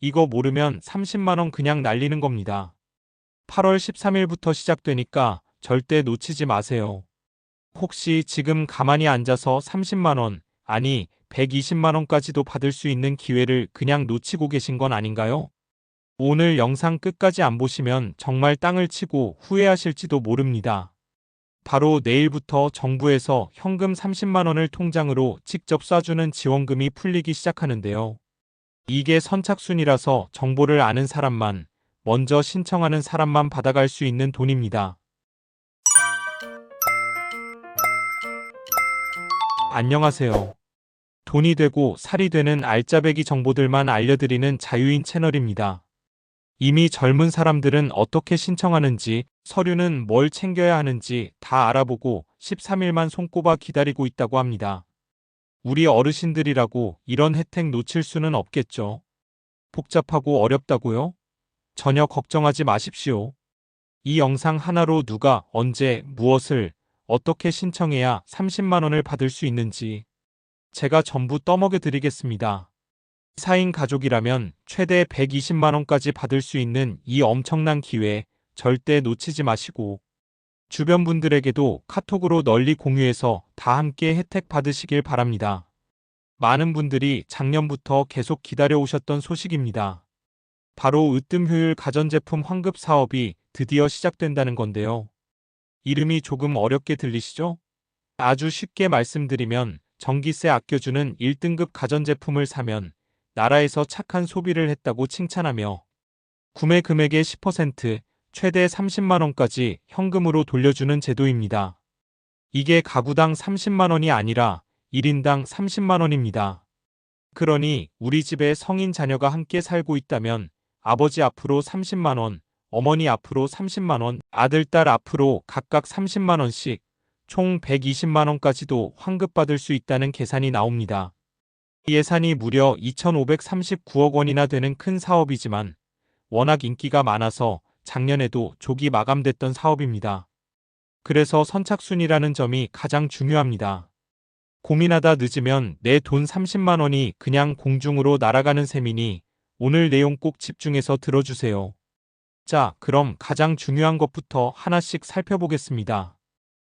이거 모르면 30만 원 그냥 날리는 겁니다. 8월 13일부터 시작되니까 절대 놓치지 마세요. 혹시 지금 가만히 앉아서 30만 원, 아니 120만 원까지도 받을 수 있는 기회를 그냥 놓치고 계신 건 아닌가요? 오늘 영상 끝까지 안 보시면 정말 땅을 치고 후회하실지도 모릅니다. 바로 내일부터 정부에서 현금 30만 원을 통장으로 직접 쏴주는 지원금이 풀리기 시작하는데요. 이게 선착순이라서 정보를 아는 사람만, 먼저 신청하는 사람만 받아갈 수 있는 돈입니다. 안녕하세요. 돈이 되고 살이 되는 알짜배기 정보들만 알려드리는 자유인 채널입니다. 이미 젊은 사람들은 어떻게 신청하는지, 서류는 뭘 챙겨야 하는지 다 알아보고 13일만 손꼽아 기다리고 있다고 합니다. 우리 어르신들이라고 이런 혜택 놓칠 수는 없겠죠. 복잡하고 어렵다고요? 전혀 걱정하지 마십시오. 이 영상 하나로 누가 언제 무엇을 어떻게 신청해야 30만 원을 받을 수 있는지 제가 전부 떠먹여 드리겠습니다. 4인 가족이라면 최대 120만 원까지 받을 수 있는 이 엄청난 기회 절대 놓치지 마시고 주변 분들에게도 카톡으로 널리 공유해서 다 함께 혜택 받으시길 바랍니다. 많은 분들이 작년부터 계속 기다려오셨던 소식입니다. 바로 으뜸 효율 가전제품 환급 사업이 드디어 시작된다는 건데요. 이름이 조금 어렵게 들리시죠? 아주 쉽게 말씀드리면 전기세 아껴주는 1등급 가전제품을 사면 나라에서 착한 소비를 했다고 칭찬하며 구매 금액의 10%, 최대 30만 원까지 현금으로 돌려주는 제도입니다. 이게 가구당 30만 원이 아니라 1인당 30만 원입니다. 그러니 우리 집에 성인 자녀가 함께 살고 있다면 아버지 앞으로 30만 원, 어머니 앞으로 30만 원, 아들, 딸 앞으로 각각 30만 원씩 총 120만 원까지도 환급받을 수 있다는 계산이 나옵니다. 예산이 무려 2,539억 원이나 되는 큰 사업이지만 워낙 인기가 많아서 작년에도 조기 마감됐던 사업입니다. 그래서 선착순이라는 점이 가장 중요합니다. 고민하다 늦으면 내 돈 30만 원이 그냥 공중으로 날아가는 셈이니 오늘 내용 꼭 집중해서 들어주세요. 자, 그럼 가장 중요한 것부터 하나씩 살펴보겠습니다.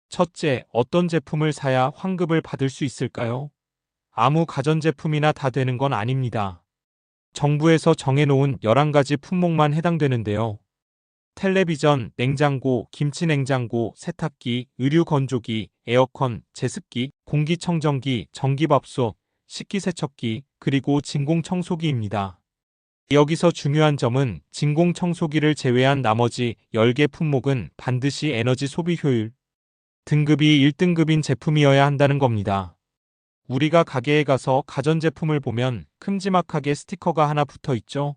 첫째, 어떤 제품을 사야 환급을 받을 수 있을까요? 아무 가전제품이나 다 되는 건 아닙니다. 정부에서 정해놓은 11가지 품목만 해당되는데요. 텔레비전, 냉장고, 김치냉장고, 세탁기, 의류건조기, 에어컨, 제습기, 공기청정기, 전기밥솥, 식기세척기, 그리고 진공청소기입니다. 여기서 중요한 점은 진공청소기를 제외한 나머지 10개 품목은 반드시 에너지 소비 효율 등급이 1등급인 제품이어야 한다는 겁니다. 우리가 가게에 가서 가전제품을 보면 큼지막하게 스티커가 하나 붙어 있죠.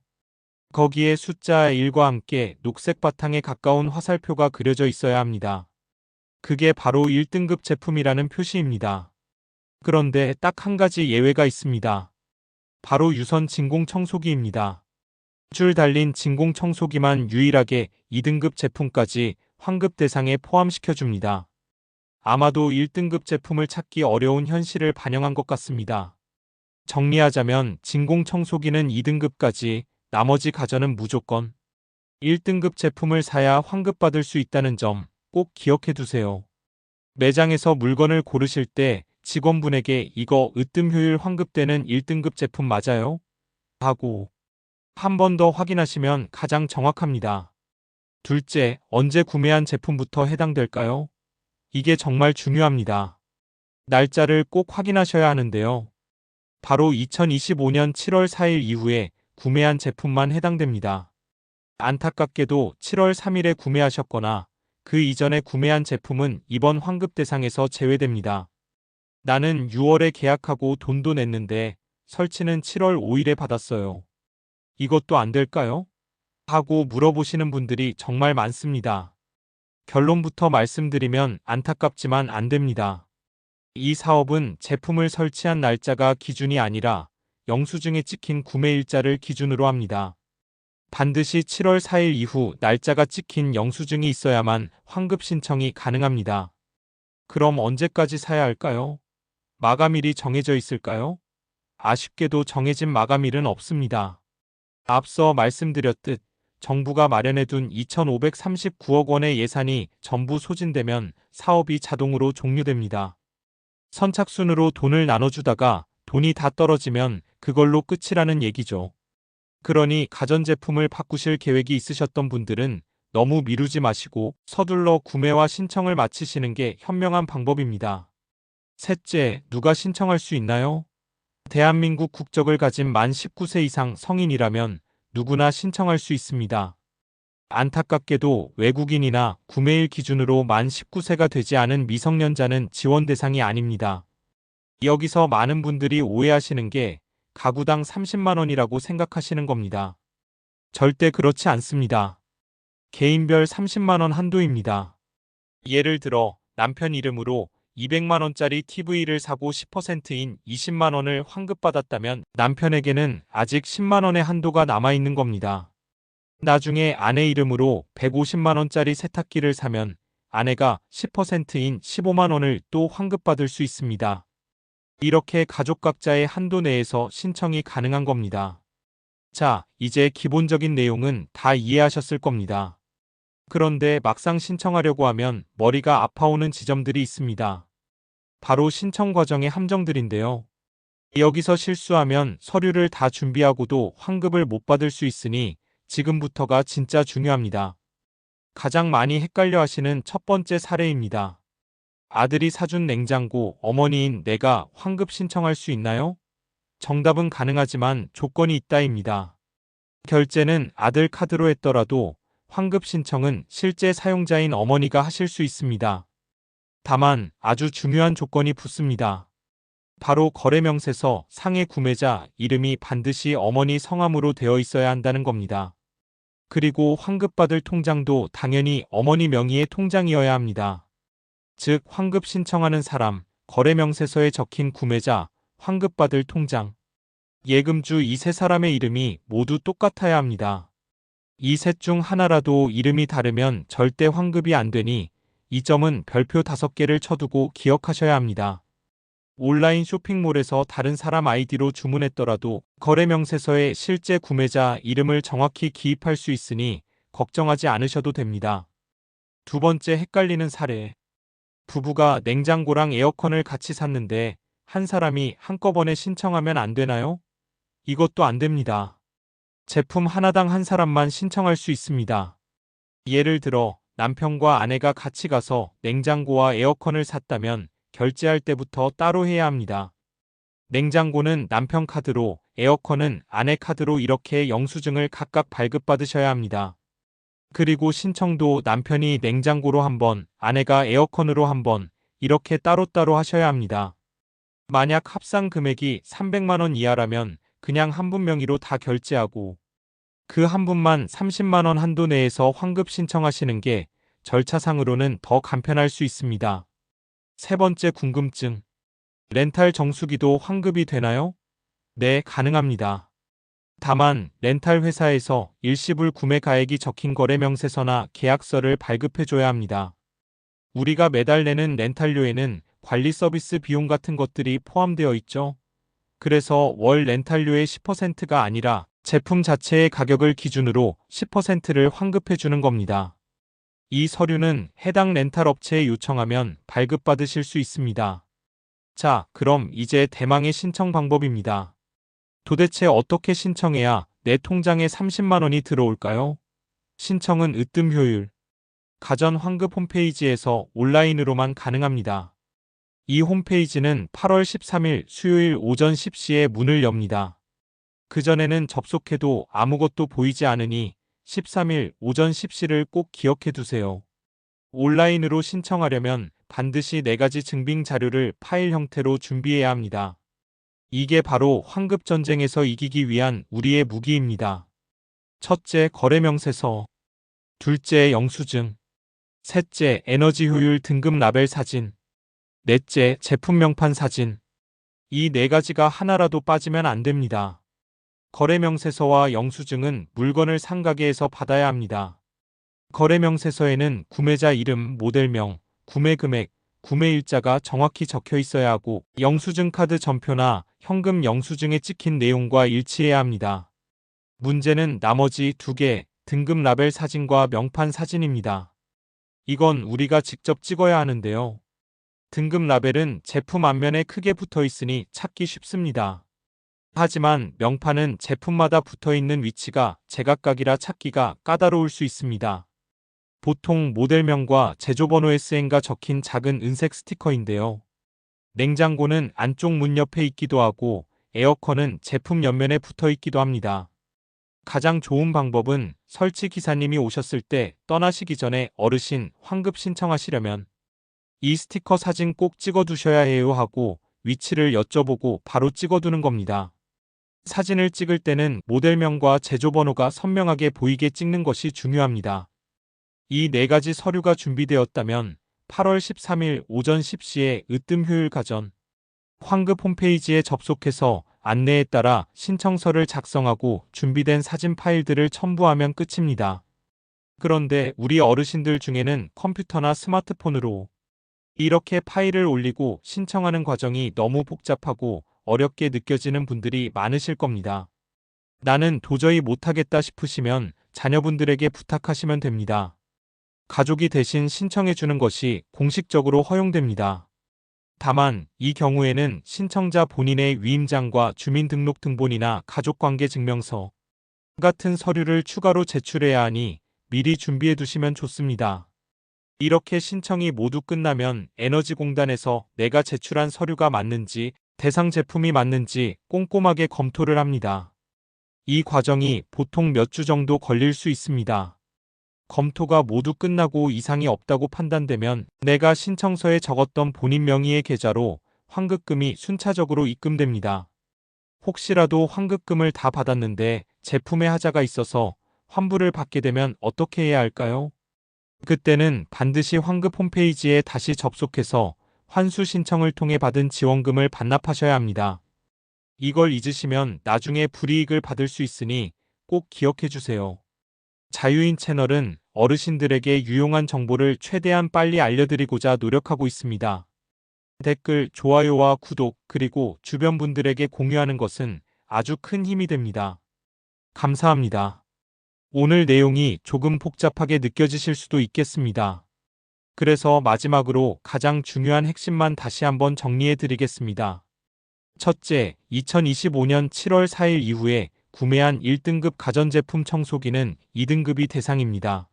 거기에 숫자 1과 함께 녹색 바탕에 가까운 화살표가 그려져 있어야 합니다. 그게 바로 1등급 제품이라는 표시입니다. 그런데 딱 한 가지 예외가 있습니다. 바로 유선 진공청소기입니다. 줄 달린 진공청소기만 유일하게 2등급 제품까지 환급 대상에 포함시켜줍니다. 아마도 1등급 제품을 찾기 어려운 현실을 반영한 것 같습니다. 정리하자면 진공청소기는 2등급까지, 나머지 가전은 무조건 1등급 제품을 사야 환급받을 수 있다는 점 꼭 기억해 두세요. 매장에서 물건을 고르실 때 직원분에게 이거 으뜸 효율 환급되는 1등급 제품 맞아요? 하고 한 번 더 확인하시면 가장 정확합니다. 둘째, 언제 구매한 제품부터 해당될까요? 이게 정말 중요합니다. 날짜를 꼭 확인하셔야 하는데요. 바로 2025년 7월 4일 이후에 구매한 제품만 해당됩니다. 안타깝게도 7월 3일에 구매하셨거나 그 이전에 구매한 제품은 이번 환급 대상에서 제외됩니다. 나는 6월에 계약하고 돈도 냈는데 설치는 7월 5일에 받았어요. 이것도 안 될까요? 하고 물어보시는 분들이 정말 많습니다. 결론부터 말씀드리면 안타깝지만 안 됩니다. 이 사업은 제품을 설치한 날짜가 기준이 아니라 영수증에 찍힌 구매일자를 기준으로 합니다. 반드시 7월 4일 이후 날짜가 찍힌 영수증이 있어야만 환급 신청이 가능합니다. 그럼 언제까지 사야 할까요? 마감일이 정해져 있을까요? 아쉽게도 정해진 마감일은 없습니다. 앞서 말씀드렸듯 정부가 마련해둔 2,539억 원의 예산이 전부 소진되면 사업이 자동으로 종료됩니다. 선착순으로 돈을 나눠주다가 돈이 다 떨어지면 그걸로 끝이라는 얘기죠. 그러니 가전제품을 바꾸실 계획이 있으셨던 분들은 너무 미루지 마시고 서둘러 구매와 신청을 마치시는 게 현명한 방법입니다. 셋째, 누가 신청할 수 있나요? 대한민국 국적을 가진 만 19세 이상 성인이라면 누구나 신청할 수 있습니다. 안타깝게도 외국인이나 구매일 기준으로 만 19세가 되지 않은 미성년자는 지원 대상이 아닙니다. 여기서 많은 분들이 오해하시는 게 가구당 30만 원이라고 생각하시는 겁니다. 절대 그렇지 않습니다. 개인별 30만 원 한도입니다. 예를 들어 남편 이름으로 200만 원짜리 TV를 사고 10%인 20만 원을 환급받았다면 남편에게는 아직 10만 원의 한도가 남아있는 겁니다. 나중에 아내 이름으로 150만 원짜리 세탁기를 사면 아내가 10%인 15만 원을 또 환급받을 수 있습니다. 이렇게 가족 각자의 한도 내에서 신청이 가능한 겁니다. 자, 이제 기본적인 내용은 다 이해하셨을 겁니다. 그런데 막상 신청하려고 하면 머리가 아파오는 지점들이 있습니다. 바로 신청 과정의 함정들인데요. 여기서 실수하면 서류를 다 준비하고도 환급을 못 받을 수 있으니 지금부터가 진짜 중요합니다. 가장 많이 헷갈려 하시는 첫 번째 사례입니다. 아들이 사준 냉장고 어머니인 내가 환급 신청할 수 있나요? 정답은 가능하지만 조건이 있다입니다. 결제는 아들 카드로 했더라도 환급 신청은 실제 사용자인 어머니가 하실 수 있습니다. 다만 아주 중요한 조건이 붙습니다. 바로 거래명세서 상해 구매자 이름이 반드시 어머니 성함으로 되어 있어야 한다는 겁니다. 그리고 환급받을 통장도 당연히 어머니 명의의 통장이어야 합니다. 즉 환급 신청하는 사람, 거래명세서에 적힌 구매자, 환급받을 통장, 예금주 이 세 사람의 이름이 모두 똑같아야 합니다. 이 셋 중 하나라도 이름이 다르면 절대 환급이 안 되니 이 점은 별표 5개를 쳐두고 기억하셔야 합니다. 온라인 쇼핑몰에서 다른 사람 아이디로 주문했더라도 거래명세서에 실제 구매자 이름을 정확히 기입할 수 있으니 걱정하지 않으셔도 됩니다. 두 번째 헷갈리는 사례. 부부가 냉장고랑 에어컨을 같이 샀는데 한 사람이 한꺼번에 신청하면 안 되나요? 이것도 안 됩니다. 제품 하나당 한 사람만 신청할 수 있습니다. 예를 들어 남편과 아내가 같이 가서 냉장고와 에어컨을 샀다면 결제할 때부터 따로 해야 합니다. 냉장고는 남편 카드로, 에어컨은 아내 카드로 이렇게 영수증을 각각 발급받으셔야 합니다. 그리고 신청도 남편이 냉장고로 한 번, 아내가 에어컨으로 한 번, 이렇게 따로따로 하셔야 합니다. 만약 합산 금액이 300만 원 이하라면 그냥 한 분 명의로 다 결제하고 그 한 분만 30만 원 한도 내에서 환급 신청하시는 게 절차상으로는 더 간편할 수 있습니다. 세 번째 궁금증. 렌탈 정수기도 환급이 되나요? 네, 가능합니다. 다만 렌탈 회사에서 일시불 구매 가액이 적힌 거래명세서나 계약서를 발급해줘야 합니다. 우리가 매달 내는 렌탈료에는 관리 서비스 비용 같은 것들이 포함되어 있죠. 그래서 월 렌탈료의 10%가 아니라 제품 자체의 가격을 기준으로 10%를 환급해주는 겁니다. 이 서류는 해당 렌탈 업체에 요청하면 발급받으실 수 있습니다. 자, 그럼 이제 대망의 신청 방법입니다. 도대체 어떻게 신청해야 내 통장에 30만 원이 들어올까요? 신청은 으뜸 효율. 가전 환급 홈페이지에서 온라인으로만 가능합니다. 이 홈페이지는 8월 13일 수요일 오전 10시에 문을 엽니다. 그전에는 접속해도 아무것도 보이지 않으니 13일 오전 10시를 꼭 기억해 두세요. 온라인으로 신청하려면 반드시 4가지 증빙 자료를 파일 형태로 준비해야 합니다. 이게 바로 환급 전쟁에서 이기기 위한 우리의 무기입니다. 첫째, 거래명세서. 둘째, 영수증. 셋째, 에너지 효율 등급 라벨 사진. 넷째, 제품 명판 사진. 이 4가지가 하나라도 빠지면 안 됩니다. 거래명세서와 영수증은 물건을 산 가게에서 받아야 합니다. 거래명세서에는 구매자 이름, 모델명, 구매 금액, 구매일자가 정확히 적혀 있어야 하고 영수증 카드 전표나 현금 영수증에 찍힌 내용과 일치해야 합니다. 문제는 나머지 2개 등급 라벨 사진과 명판 사진입니다. 이건 우리가 직접 찍어야 하는데요. 등급 라벨은 제품 앞면에 크게 붙어 있으니 찾기 쉽습니다. 하지만 명판은 제품마다 붙어 있는 위치가 제각각이라 찾기가 까다로울 수 있습니다. 보통 모델명과 제조번호 SN가 적힌 작은 은색 스티커인데요. 냉장고는 안쪽 문 옆에 있기도 하고 에어컨은 제품 옆면에 붙어 있기도 합니다. 가장 좋은 방법은 설치 기사님이 오셨을 때 떠나시기 전에 어르신 환급 신청하시려면 이 스티커 사진 꼭 찍어두셔야 해요 하고 위치를 여쭤보고 바로 찍어두는 겁니다. 사진을 찍을 때는 모델명과 제조번호가 선명하게 보이게 찍는 것이 중요합니다. 이 4가지 서류가 준비되었다면 8월 13일 오전 10시에 으뜸효율 가전 환급 홈페이지에 접속해서 안내에 따라 신청서를 작성하고 준비된 사진 파일들을 첨부하면 끝입니다. 그런데 우리 어르신들 중에는 컴퓨터나 스마트폰으로 이렇게 파일을 올리고 신청하는 과정이 너무 복잡하고 어렵게 느껴지는 분들이 많으실 겁니다. 나는 도저히 못하겠다 싶으시면 자녀분들에게 부탁하시면 됩니다. 가족이 대신 신청해 주는 것이 공식적으로 허용됩니다. 다만 이 경우에는 신청자 본인의 위임장과 주민등록등본이나 가족관계증명서 같은 서류를 추가로 제출해야 하니 미리 준비해 두시면 좋습니다. 이렇게 신청이 모두 끝나면 에너지공단에서 내가 제출한 서류가 맞는지 대상 제품이 맞는지 꼼꼼하게 검토를 합니다. 이 과정이 보통 몇 주 정도 걸릴 수 있습니다. 검토가 모두 끝나고 이상이 없다고 판단되면 내가 신청서에 적었던 본인 명의의 계좌로 환급금이 순차적으로 입금됩니다. 혹시라도 환급금을 다 받았는데 제품에 하자가 있어서 환불을 받게 되면 어떻게 해야 할까요? 그때는 반드시 환급 홈페이지에 다시 접속해서 환수 신청을 통해 받은 지원금을 반납하셔야 합니다. 이걸 잊으시면 나중에 불이익을 받을 수 있으니 꼭 기억해 주세요. 자유인 채널은 어르신들에게 유용한 정보를 최대한 빨리 알려드리고자 노력하고 있습니다. 댓글, 좋아요와 구독, 그리고 주변 분들에게 공유하는 것은 아주 큰 힘이 됩니다. 감사합니다. 오늘 내용이 조금 복잡하게 느껴지실 수도 있겠습니다. 그래서 마지막으로 가장 중요한 핵심만 다시 한번 정리해 드리겠습니다. 첫째, 2025년 7월 4일 이후에 구매한 1등급 가전제품 청소기는 2등급이 대상입니다.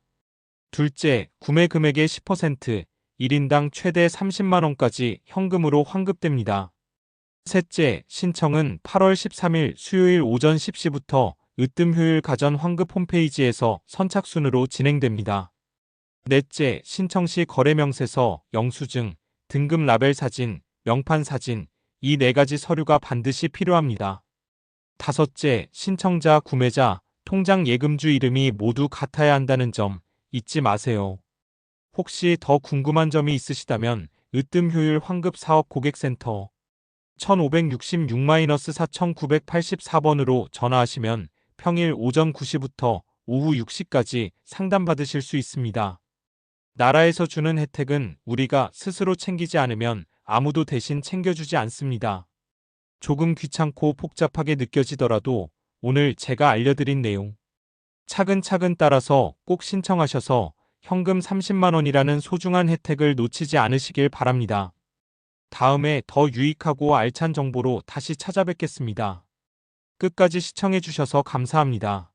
둘째, 구매 금액의 10%, 1인당 최대 30만원까지 현금으로 환급됩니다. 셋째, 신청은 8월 13일 수요일 오전 10시부터 으뜸효율 가전 환급 홈페이지에서 선착순으로 진행됩니다. 넷째, 신청 시 거래명세서, 영수증, 등급 라벨 사진, 명판 사진, 이 4가지 서류가 반드시 필요합니다. 다섯째, 신청자, 구매자, 통장 예금주 이름이 모두 같아야 한다는 점 잊지 마세요. 혹시 더 궁금한 점이 있으시다면 으뜸효율 환급사업 고객센터 1566-4984번으로 전화하시면 평일 오전 9시부터 오후 6시까지 상담받으실 수 있습니다. 나라에서 주는 혜택은 우리가 스스로 챙기지 않으면 아무도 대신 챙겨주지 않습니다. 조금 귀찮고 복잡하게 느껴지더라도 오늘 제가 알려드린 내용 차근차근 따라서 꼭 신청하셔서 현금 30만원이라는 소중한 혜택을 놓치지 않으시길 바랍니다. 다음에 더 유익하고 알찬 정보로 다시 찾아뵙겠습니다. 끝까지 시청해주셔서 감사합니다.